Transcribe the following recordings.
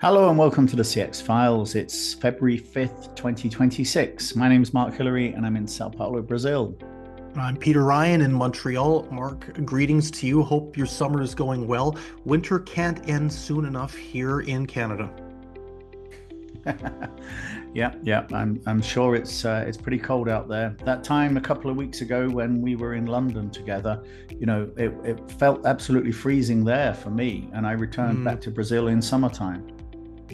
Hello and welcome to the CX Files. It's February 5th, 2026. My name is Mark Hillary and I'm in Sao Paulo, Brazil. I'm Peter Ryan in Montreal. Mark, greetings to you. Hope your summer is going well. Winter can't end soon enough here in Canada. Yeah. I'm sure it's pretty cold out there. That time a couple of weeks ago when we were in London together, it felt absolutely freezing there for me, and I returned Mm, back to Brazil in summertime.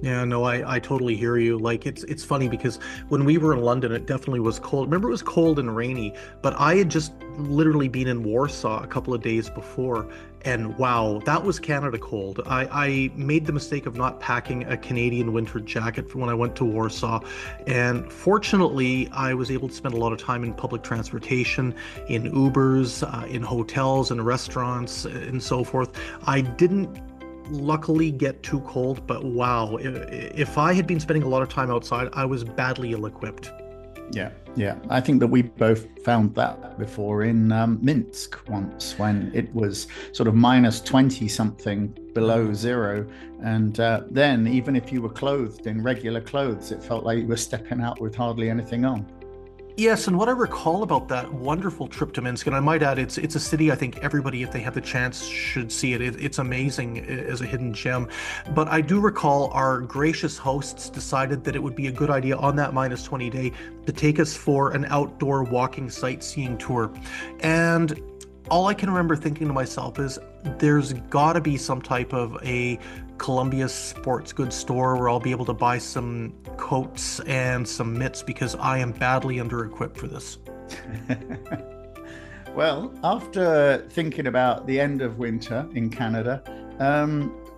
yeah, no, I totally hear you. Like it's funny because when we were in London, it definitely was cold. Remember, it was cold and rainy, but I had just literally been in Warsaw a couple of days before, and wow, that was Canada cold. I made the mistake of not packing a Canadian winter jacket for when I went to Warsaw, and fortunately, I was able to spend a lot of time in public transportation, in Ubers, in hotels and restaurants, and so forth. I didn't luckily get too cold, but wow, if I had been spending a lot of time outside, I was badly ill-equipped. Yeah. I think that we both found that before in Minsk once when it was sort of minus 20 something below Mm. zero. And then, even if you were clothed in regular clothes, it felt like you were stepping out with hardly anything on. Yes, and what I recall about that wonderful trip to Minsk, and I might add, it's a city I think everybody, if they have the chance, should see it. It's amazing as a hidden gem. But I do recall our gracious hosts decided that it would be a good idea on that minus 20 day to take us for an outdoor walking sightseeing tour. And all I can remember thinking to myself is there's got to be some type of a Columbia sports goods store where I'll be able to buy some coats and some mitts because I am badly under equipped for this. Well, after thinking about the end of winter in Canada,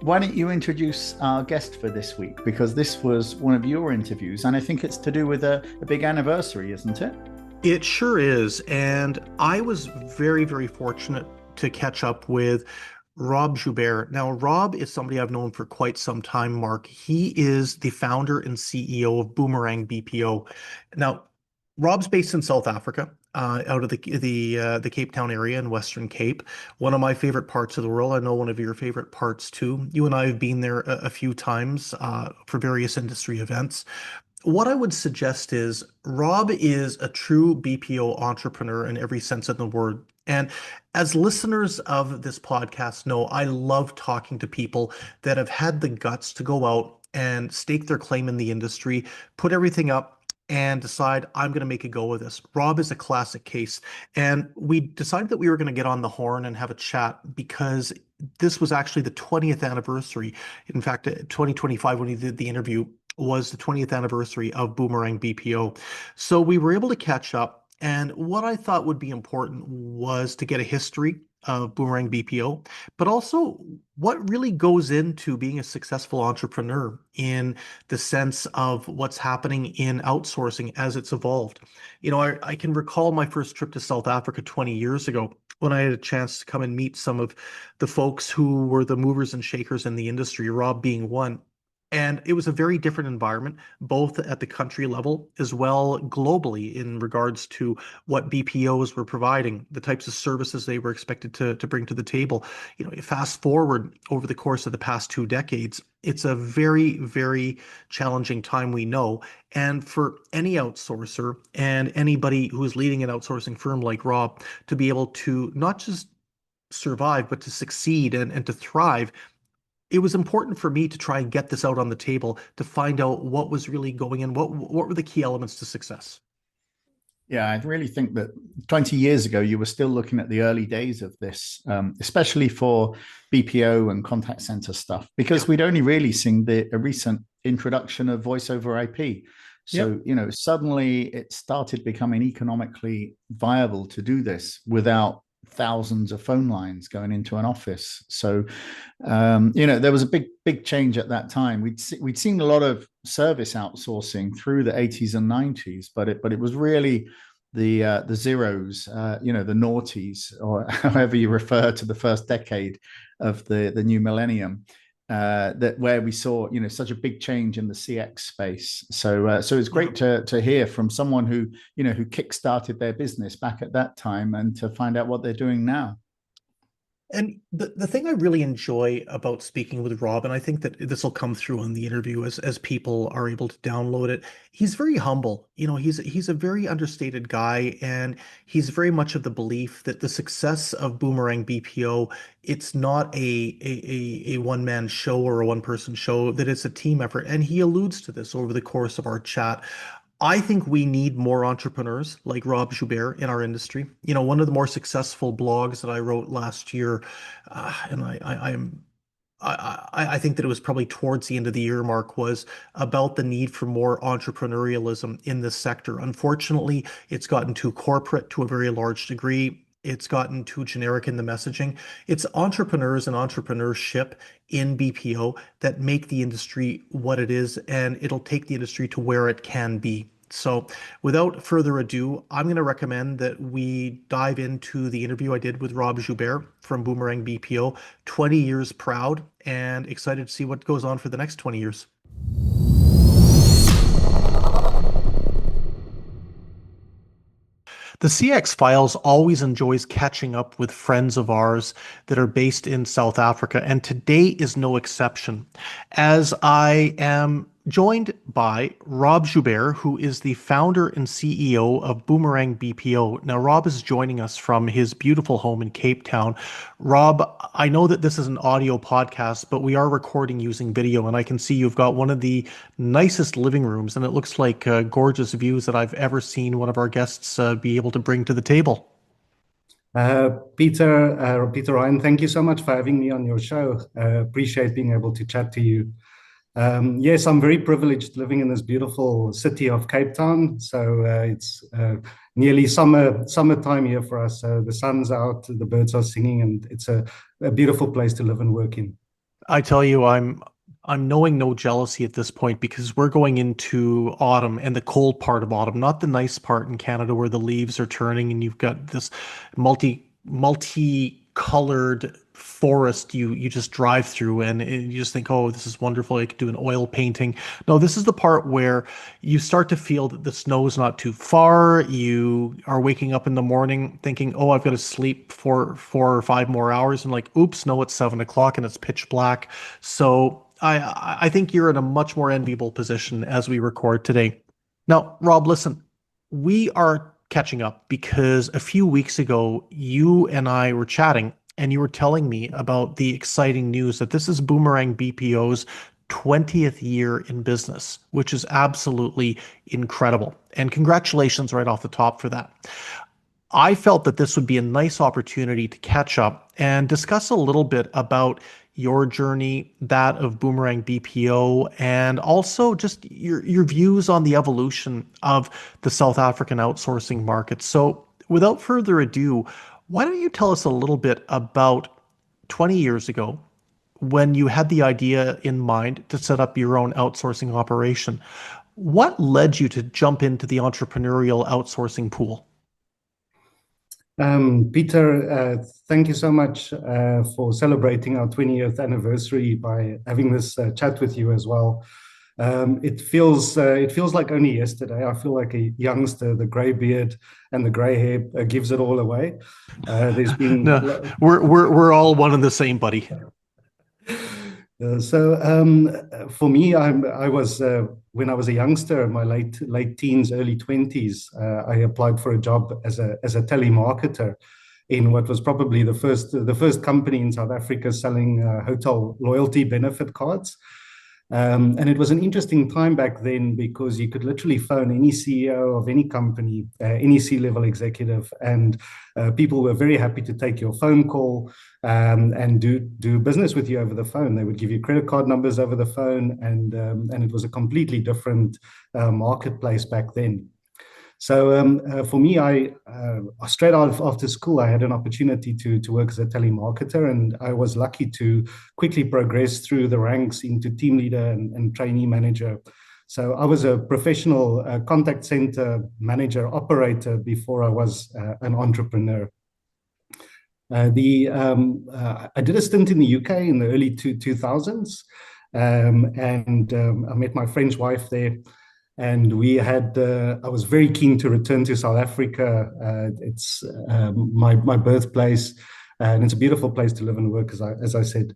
why don't you introduce our guest for this week? Because this was one of your interviews, and I think it's to do with a big anniversary, isn't it? It sure is. And I was very, very fortunate to catch up with Rob Joubert. Now, Rob is somebody I've known for quite some time, Mark. He is the founder and CEO of Boomerang BPO. Now, Rob's based in South Africa, out of the Cape Town area in Western Cape. One of my favorite parts of the world. I know one of your favorite parts too. You and I have been there a few times for various industry events. What I would suggest is Rob is a true BPO entrepreneur in every sense of the word. And as listeners of this podcast know, I love talking to people that have had the guts to go out and stake their claim in the industry, put everything up, and decide, I'm going to make a go of this. Rob is a classic case. And we decided that we were going to get on the horn and have a chat because this was actually the 20th anniversary. In fact, 2025, when he did the interview, was the 20th anniversary of Boomerang BPO. So we were able to catch up. And what I thought would be important was to get a history of Boomerang BPO, but also what really goes into being a successful entrepreneur in the sense of what's happening in outsourcing as it's evolved. I can recall my first trip to South Africa 20 years ago when I had a chance to come and meet some of the folks who were the movers and shakers in the industry, Rob being one. And it was a very different environment, both at the country level as well globally in regards to what BPOs were providing, the types of services they were expected to bring to the table. Fast forward over the course of the past 2 decades, it's a very, very challenging time, we know. And for any outsourcer and anybody who is leading an outsourcing firm like Rob to be able to not just survive, but to succeed and to thrive, it was important for me to try and get this out on the table to find out what was really going in, what were the key elements to success. Yeah, I really think that 20 years ago, you were still looking at the early days of this, especially for BPO and contact center stuff, because Yeah. we'd only really seen a recent introduction of voice over IP. Yep. So, suddenly it started becoming economically viable to do this without thousands of phone lines going into an office. So, there was a big change at that time. We'd seen a lot of service outsourcing through the 80s and 90s, but it was really the zeros, the noughties, or however you refer to the first decade of the new millennium, that where we saw such a big change in the CX space. So it's Yeah. great to hear from someone who kickstarted their business back at that time and to find out what they're doing now. And the thing I really enjoy about speaking with Rob, and I think that this will come through on the interview as people are able to download it, he's very humble. He's a very understated guy, and he's very much of the belief that the success of Boomerang BPO, it's not a one-man show or a one-person show, that it's a team effort. And he alludes to this over the course of our chat. I think we need more entrepreneurs like Rob Joubert in our industry. One of the more successful blogs that I wrote last year, and I think that it was probably towards the end of the year mark, was about the need for more entrepreneurialism in this sector. Unfortunately, it's gotten too corporate to a very large degree. It's gotten too generic in the messaging. It's entrepreneurs and entrepreneurship in BPO that make the industry what it is, and it'll take the industry to where it can be. So, without further ado, I'm going to recommend that we dive into the interview I did with Rob Joubert from Boomerang BPO. 20 years proud and excited to see what goes on for the next 20 years. The CX Files always enjoys catching up with friends of ours that are based in South Africa, and today is no exception, as I am joined by Rob Joubert, who is the founder and CEO of Boomerang BPO. Now, Rob is joining us from his beautiful home in Cape Town. Rob, I know that this is an audio podcast, but we are recording using video, and I can see you've got one of the nicest living rooms, and it looks like gorgeous views that I've ever seen one of our guests be able to bring to the table. Peter Ryan, thank you so much for having me on your show. Appreciate being able to chat to you. Yes, I'm very privileged living in this beautiful city of Cape Town. So it's nearly summertime here for us. So the sun's out, the birds are singing, and it's a beautiful place to live and work in. I tell you, I'm knowing no jealousy at this point because we're going into autumn and the cold part of autumn, not the nice part in Canada where the leaves are turning and you've got this multi-colored forest you just drive through and you just think, oh, this is wonderful. I could do an oil painting. No, this is the part where you start to feel that the snow is not too far. You are waking up in the morning thinking, oh, I've got to sleep for 4 or 5 more hours, and like, oops, no, it's 7 o'clock and it's pitch black. So I think you're in a much more enviable position as we record today. Now, Rob, listen, we are catching up because a few weeks ago, you and I were chatting and you were telling me about the exciting news that this is Boomerang BPO's 20th year in business, which is absolutely incredible. And congratulations right off the top for that. I felt that this would be a nice opportunity to catch up and discuss a little bit about your journey, that of Boomerang BPO, and also just your views on the evolution of the South African outsourcing market. So, without further ado, why don't you tell us a little bit about 20 years ago when you had the idea in mind to set up your own outsourcing operation? What led you to jump into the entrepreneurial outsourcing pool? Peter, thank you so much for celebrating our 20th anniversary by having this chat with you as well. It feels like only yesterday. I feel like a youngster. The grey beard and the grey hair gives it all away. There's been No, we're all one and the same, buddy. For me, I was when I was a youngster, in my late teens, early 20s. I applied for a job as a telemarketer in what was probably the first company in South Africa selling hotel loyalty benefit cards. And it was an interesting time back then because you could literally phone any CEO of any company, any C-level executive, and people were very happy to take your phone call and do business with you over the phone. They would give you credit card numbers over the phone, and it was a completely different marketplace back then. So for me, I straight out after school, I had an opportunity to work as a telemarketer, and I was lucky to quickly progress through the ranks into team leader and trainee manager. So I was a professional contact center manager operator before I was an entrepreneur. I did a stint in the UK in the early 2000s, and I met my French wife there. And I was very keen to return to South Africa. It's my birthplace. and it's a beautiful place to live and work, as I said.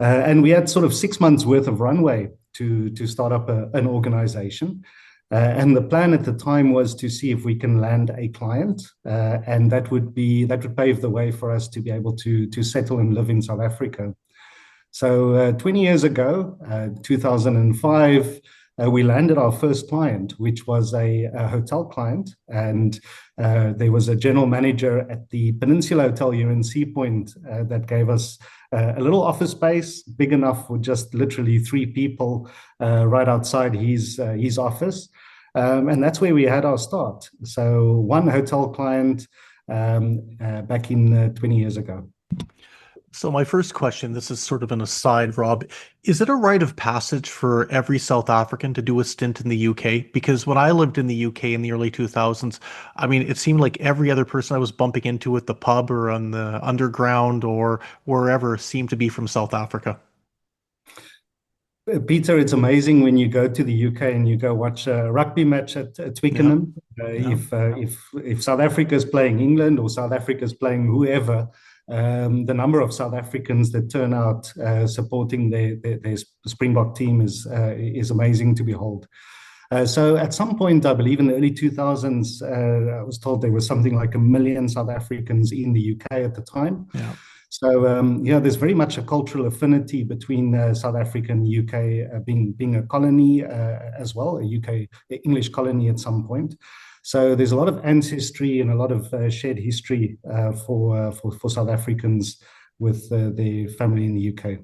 And we had sort of 6 months worth of runway to start up an organization. And the plan at the time was to see if we can land a client, and that would pave the way for us to be able to settle and live in South Africa. So 20 years ago, 2005, we landed our first client, which was a hotel client, and there was a general manager at the Peninsula Hotel here in Sea Point that gave us a little office space, big enough for just literally 3 people, right outside his office. And that's where we had our start. So one hotel client back in 20 years ago. So my first question, this is sort of an aside, Rob. Is it a rite of passage for every South African to do a stint in the UK? Because when I lived in the UK in the early 2000s, I mean, it seemed like every other person I was bumping into at the pub or on the underground or wherever seemed to be from South Africa. Peter, it's amazing when you go to the UK and you go watch a rugby match at Yeah, Twickenham. yeah. If South Africa is playing England or South Africa is playing whoever, the number of South Africans that turn out supporting their Springbok team is amazing to behold. So at some point, I believe in the early 2000s, I was told there was something like 1 million South Africans in the UK at the time. Yeah. So yeah, there's very much a cultural affinity between South Africa and the UK, being a colony as well, a UK English colony at some point. So there's a lot of ancestry and a lot of shared history for South Africans with their family in the UK.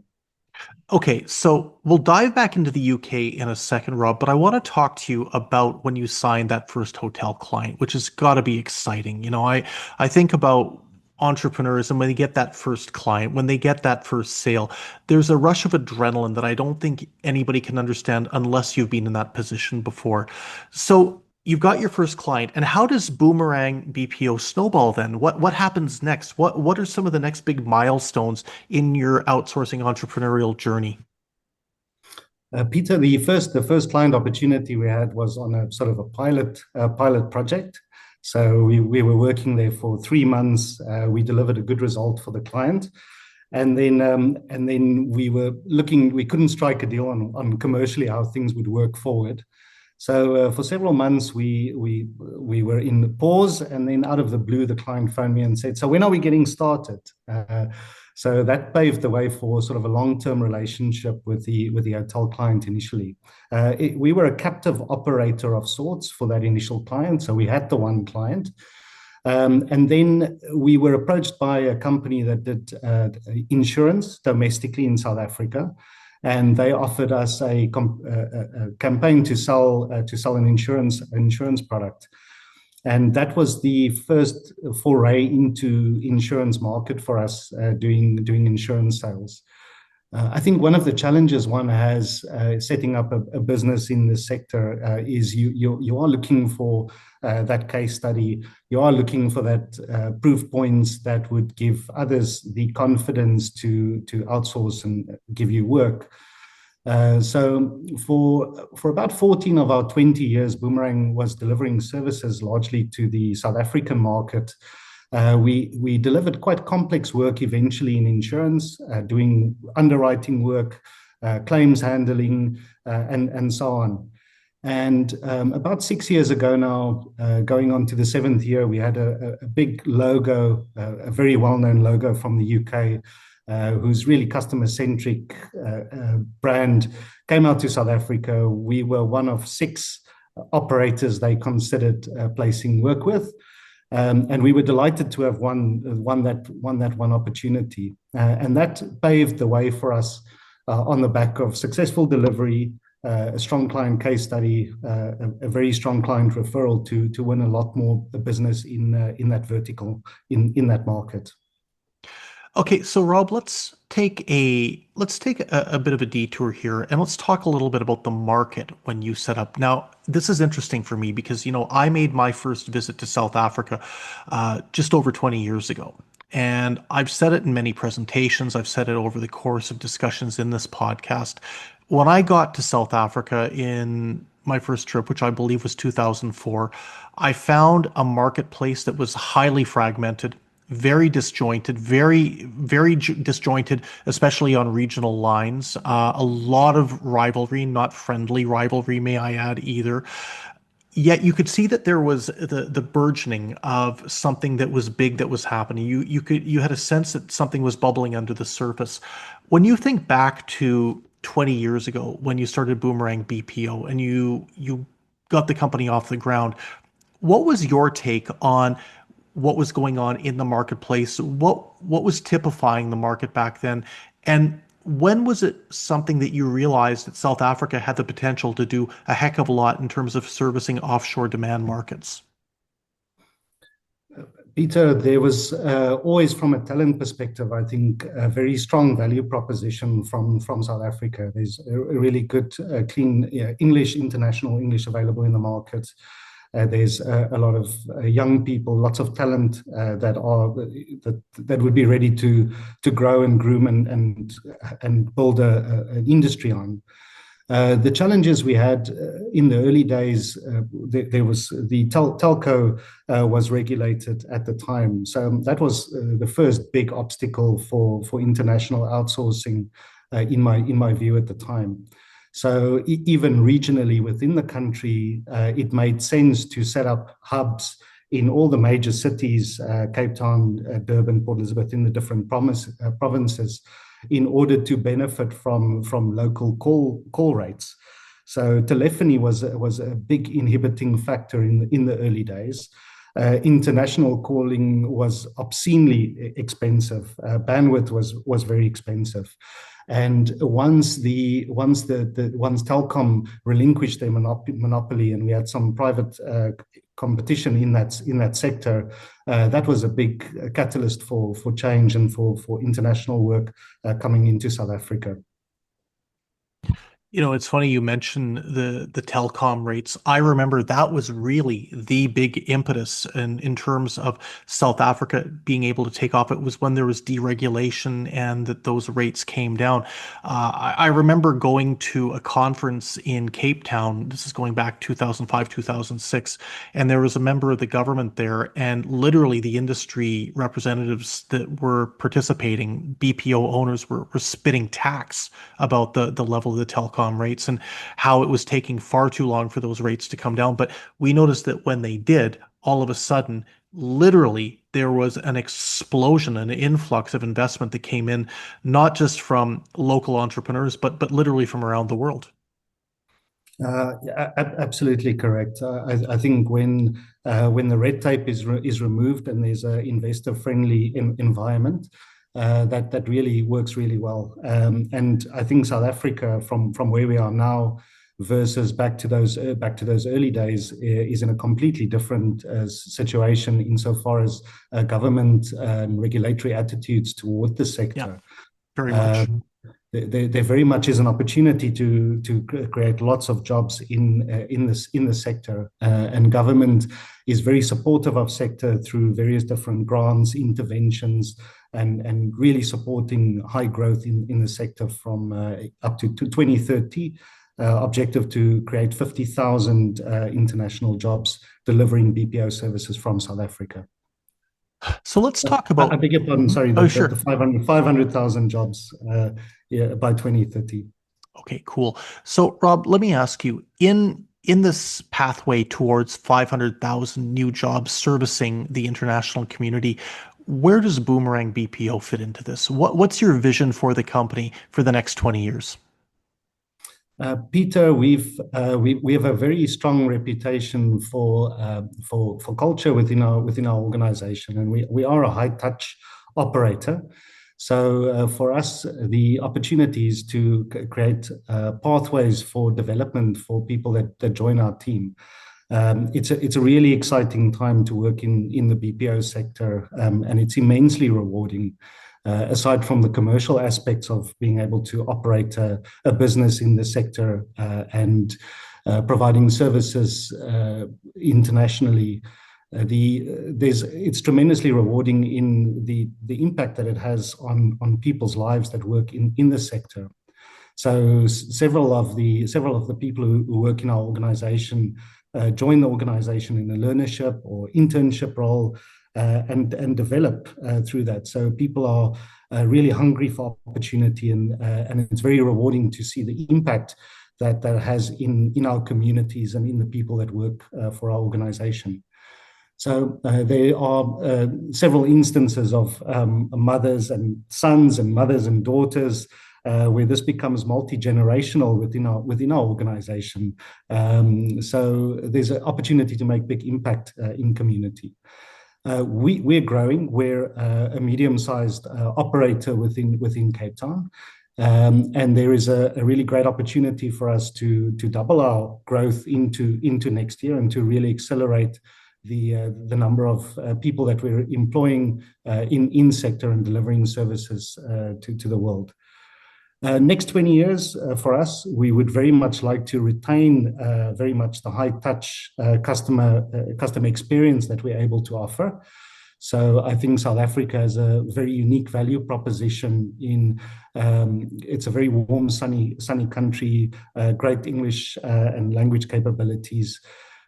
Okay, so we'll dive back into the UK in a second, Rob, but I want to talk to you about when you signed that first hotel client, which has got to be exciting. I think about entrepreneurs and when they get that first client, when they get that first sale, there's a rush of adrenaline that I don't think anybody can understand unless you've been in that position before. So you've got your first client, and how does Boomerang BPO snowball then? What happens next? What are some of the next big milestones in your outsourcing entrepreneurial journey? Peter, the first client opportunity we had was on a sort of a pilot project. So we were working there for 3 months. We delivered a good result for the client. And then we were looking, we couldn't strike a deal on commercially how things would work forward. So for several months, we were in the pause, and then out of the blue, the client phoned me and said, "So when are we getting started?" So that paved the way for sort of a long-term relationship with the hotel client initially. We were a captive operator of sorts for that initial client, so we had the one client. And then we were approached by a company that did insurance domestically in South Africa, and they offered us a campaign to sell an insurance product. And that was the first foray into insurance market for us, doing insurance sales. I think one of the challenges one has setting up a business in this sector is you are looking for that case study. You are looking for that proof points that would give others the confidence to outsource and give you work. So for about 14 of our 20 years, Boomerang was delivering services largely to the South African market. We delivered quite complex work eventually in insurance, doing underwriting work, claims handling, and so on. And about 6 years ago now, going on to the 7th year, we had a big logo, a very well-known logo from the UK, who's really customer-centric brand, came out to South Africa. We were one of 6 operators they considered placing work with. And we were delighted to have won that one opportunity. And that paved the way for us on the back of successful delivery, a strong client case study, a very strong client referral to win a lot more business in that vertical, in that market. Okay, so Rob, let's take a bit of a detour here and let's talk a little bit about the market when you set up. Now, this is interesting for me because, I made my first visit to South Africa just over 20 years ago. And I've said it in many presentations. I've said it over the course of discussions in this podcast. When I got to South Africa in my first trip, which I believe was 2004, I found a marketplace that was highly fragmented, very disjointed, disjointed, especially on regional lines. A lot of rivalry, not friendly rivalry, may I add either. Yet you could see that there was the burgeoning of something that was big that was happening. You had a sense that something was bubbling under the surface. When you think back to 20 years ago when you started Boomerang BPO and you got the company off the ground, what was your take on what was going on in the marketplace? What was typifying the market back then? And when was it something that you realized that South Africa had the potential to do a heck of a lot in terms of servicing offshore demand markets? Peter, there was always, from a talent perspective, I think, a very strong value proposition from South Africa. There's a really good, clean English, international English available in the market. There's a lot of young people, lots of talent that would be ready to grow and groom and build an industry on. The challenges we had in the early days, there was the telco was regulated at the time, so that was the first big obstacle for international outsourcing in my view at the time. So even regionally within the country, it made sense to set up hubs in all the major cities, Cape Town, Durban, Port Elizabeth, in the different provinces, in order to benefit from local call rates. So telephony was a big inhibiting factor in the early days. International calling was obscenely expensive. Bandwidth was very expensive. And once Telkom relinquished their monopoly, and we had some private competition in that sector, that was a big catalyst for change and for international work coming into South Africa. You know, it's funny you mentioned the telecom rates. I remember that was really the big impetus in terms of South Africa being able to take off. It was when there was deregulation and that those rates came down. I remember going to a conference in Cape Town. This is going back 2005, 2006, and there was a member of the government there, and literally the industry representatives that were participating, BPO owners, were spitting tax about the level of the telecom rates and how it was taking far too long for those rates to come down. But we noticed that when they did, all of a sudden, literally, there was an explosion, an influx of investment that came in, not just from local entrepreneurs, but literally from around the world. Absolutely correct. I think when the red tape is removed and there's an investor-friendly environment, that really works really well. And I think South Africa, from where we are now versus back to those early days, is in a completely different situation insofar as government and regulatory attitudes toward the sector. Yeah, very much. There very much is an opportunity to create lots of jobs in the sector, and government is very supportive of sector through various different grants, interventions, and really supporting high growth in the sector from up to 2030. Objective to create 50,000 international jobs delivering BPO services from South Africa. So let's talk about. I beg your pardon, sorry, Sure. The 500,000 jobs by 2030. Okay, cool. So Rob, let me ask you, in this pathway towards 500,000 new jobs servicing the international community, where does Boomerang BPO fit into this? What's your vision for the company for the next 20 years? Peter, we have a very strong reputation for culture within our organization, and we are a high touch operator. So for us, the opportunity is to create pathways for development for people that join our team. It's a really exciting time to work in the BPO sector, and it's immensely rewarding. Aside from the commercial aspects of being able to operate a business in the sector and providing services internationally, it's tremendously rewarding in the impact that it has on people's lives that work in the sector. So several of the people who work in our organization join the organization in a learnership or internship role and develop through that. So people are really hungry for opportunity, and it's very rewarding to see the impact that has in our communities and in the people that work for our organization. So there are several instances of mothers and sons and mothers and daughters where this becomes multi-generational within our organization. So there's an opportunity to make big impact in community. We're growing. We're a medium-sized operator within Cape Town. And there is a really great opportunity for us to double our growth into next year and to really accelerate the number of people that we're employing in sector and delivering services to the world. Next 20 years for us, we would very much like to retain very much the high touch customer experience that we're able to offer. So I think South Africa has a very unique value proposition it's a very warm, sunny country, great English and language capabilities.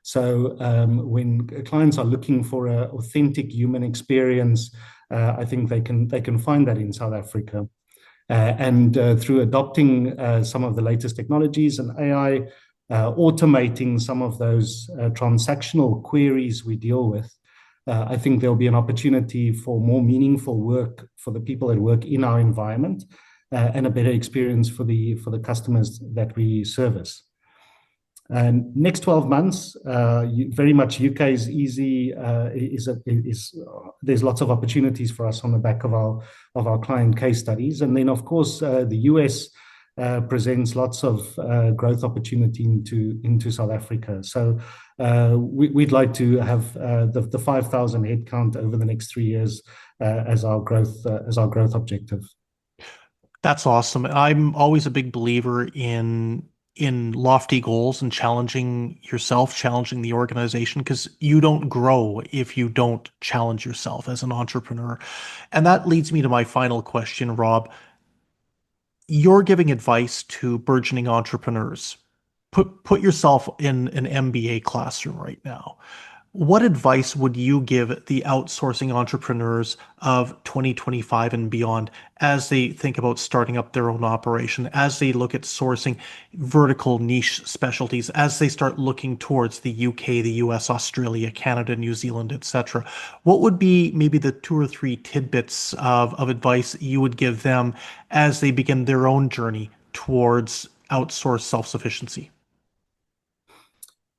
So when clients are looking for an authentic human experience, I think they can find that in South Africa. And through adopting some of the latest technologies and AI, automating some of those transactional queries we deal with, I think there'll be an opportunity for more meaningful work for the people that work in our environment and a better experience for the customers that we service. And next 12 months, very much UK is easy. There's lots of opportunities for us on the back of our client case studies, and then of course the US presents lots of growth opportunity into South Africa. So we'd like to have the 5,000 headcount over the next 3 years as our growth objective. That's awesome. I'm always a big believer in lofty goals and challenging yourself, challenging the organization, because you don't grow if you don't challenge yourself as an entrepreneur. And that leads me to my final question, Rob. You're giving advice to burgeoning entrepreneurs. Put yourself in an MBA classroom right now. What advice would you give the outsourcing entrepreneurs of 2025 and beyond as they think about starting up their own operation, as they look at sourcing vertical niche specialties, as they start looking towards the UK, the US, Australia, Canada, New Zealand, etc.? What would be maybe the 2 or 3 tidbits of advice you would give them as they begin their own journey towards outsourced self-sufficiency?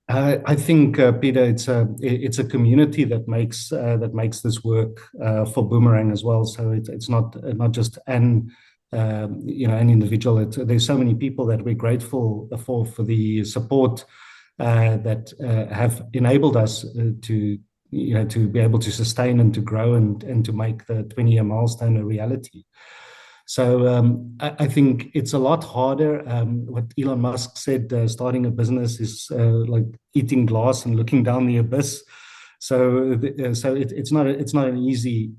I think, Peter, it's a community that makes this work for Boomerang as well. So it's not just an individual. There's so many people that we're grateful for the support that have enabled us to be able to sustain and to grow and to make the 20-year milestone a reality. So I think it's a lot harder. What Elon Musk said, starting a business is like eating glass and looking down the abyss. So it's not an easy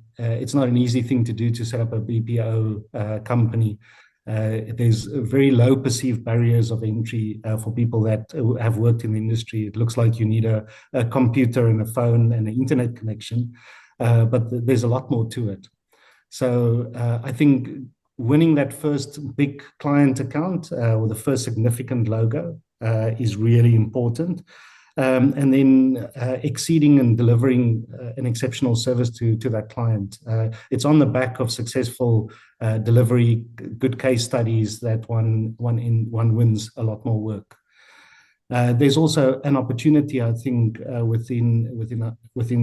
thing to do to set up a BPO company. There's very low perceived barriers of entry for people that have worked in the industry. It looks like you need a computer and a phone and an internet connection, but there's a lot more to it. So I think winning that first big client account or the first significant logo is really important. And then exceeding and delivering an exceptional service to that client. It's on the back of successful delivery, good case studies that one wins a lot more work. There's also an opportunity, I think, within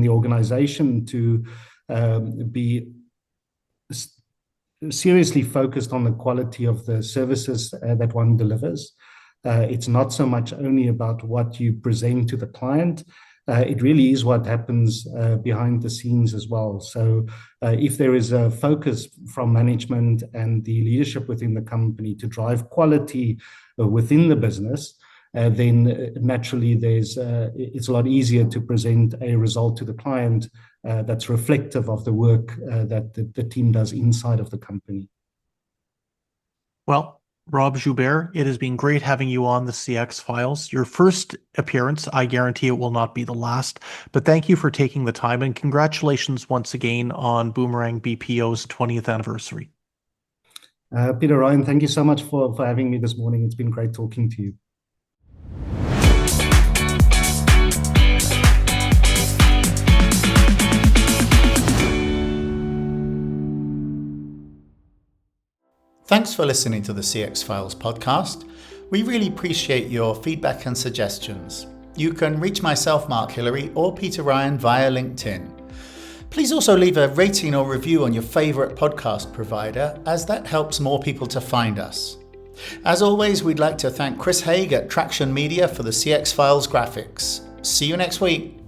the organization to be seriously focused on the quality of the services that one delivers. It's not so much only about what you present to the client. It really is what happens behind the scenes as well. So if there is a focus from management and the leadership within the company to drive quality within the business, then naturally it's a lot easier to present a result to the client that's reflective of the work that the team does inside of the company. Well, Rob Joubert, it has been great having you on the CX Files. Your first appearance, I guarantee it will not be the last, but thank you for taking the time and congratulations once again on Boomerang BPO's 20th anniversary. Peter, Ryan, thank you so much for having me this morning. It's been great talking to you. Thanks for listening to the CX Files podcast. We really appreciate your feedback and suggestions. You can reach myself, Mark Hillary, or Peter Ryan via LinkedIn. Please also leave a rating or review on your favourite podcast provider, as that helps more people to find us. As always, we'd like to thank Chris Haig at Traction Media for the CX Files graphics. See you next week.